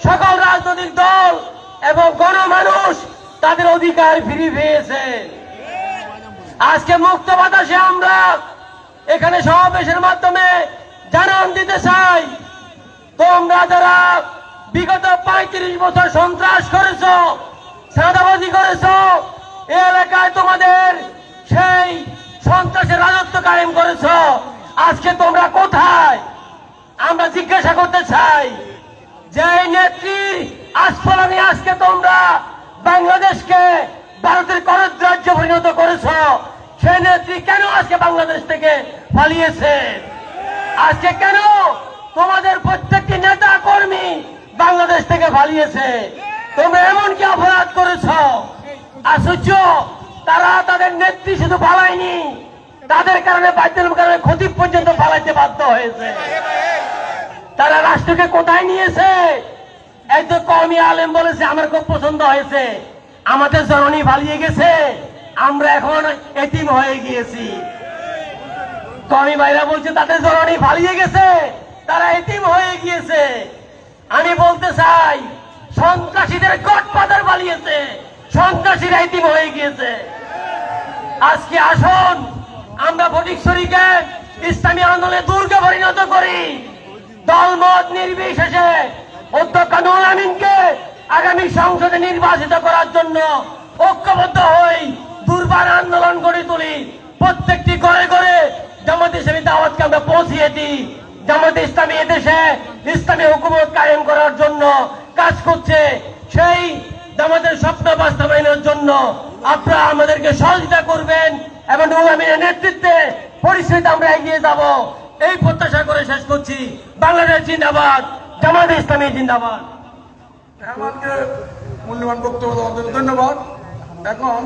সকল রাজনৈতিক দল এবং গণমানুষ তাদের অধিকার ফিরিয়ে পেয়েছে। আজকে মুক্ত বাতাসে আমরা এখানে সমাবেশের মাধ্যমে জানান দিতে চাই, তোমরা যারা বিগত 35 বছর সন্ত্রাস করেছ, চাঁদাবাজি করেছ, এই এলাকায় তোমাদের সেই সন্ত্রাসের রাজত্ব কায়েম করেছ, আজকে তোমরা কোথায়? আমরা জিজ্ঞাসা করতে চাই যে নেত্রীর আস্ফলনে আজকে তোমরা বাংলাদেশকে ভারতের করদ্রাজ্য পরিণত করেছ, সেই নেত্রী কেন আজকে বাংলাদেশ থেকে পালিয়েছে? আজকে কেন তোমাদের প্রত্যেকটি নেতা কর্মী বাংলাদেশ থেকে পালিয়েছে? তোমরা এমন কি অপরাধ করেছ? আশ্চর্য, তারা তাদের নেত্রী শুধু পালায়নি, তাদের কারণে বাধ্যতামূলক কারণে ক্ষতি পর্যন্ত পালাইতে বাধ্য হয়েছে। তারা রাষ্ট্রকে কোথায় নিয়েছে? একজন কওমি আলেম বলেছে, আমার খুব পছন্দ হয়েছে, আমাদের জননী পালিয়ে গেছে, আমরা এখন এতিম হয়ে গিয়েছি। কওমি ভাইরা বলছে তাদের জননী পালিয়ে গেছে, তারা এতিম হয়ে গিয়েছে। আমি বলতে চাই, সন্ত্রাসীদের গডফাদার পালিয়েছে, সন্ত্রাসীরা এতিম হয়ে গিয়েছে। আজকে আসুন আমরা ফটিকছড়িকে ইসলামী আন্দোলনে দুর্গে পরিণত করি। দলমত নির্বিশেষে অধ্যক্ষ নুরুল আমিনকে আগামী সংসদে নির্বাচিত করার জন্য ঐক্যবদ্ধ হই, দুর্বার আন্দোলন গড়ে তুলি। প্রত্যেকটি ঘরে ঘরে জামাত ইসলামী দাওয়াতকে আমরা পৌঁছিয়ে দিই। জামাত ইসলামী এদেশে ইসলামী হুকুমত কায়েম করার জন্য কাজ করছে। সেই জামাতের স্বপ্ন বাস্তবায়নের জন্য আপনারা আমাদেরকে সহযোগিতা করবেন এবং নুরুল আমিনের নেতৃত্বে পরিস্থিতি আমরা এগিয়ে যাব, এই প্রত্যাশা করে শেষ করছি। বাংলাদেশ জিন্দাবাদ, জামাত ইসলামী জিন্দাবাদ। মেহমানকে মূল্যবান বক্তব্য দেওয়ার জন্য ধন্যবাদ। এখন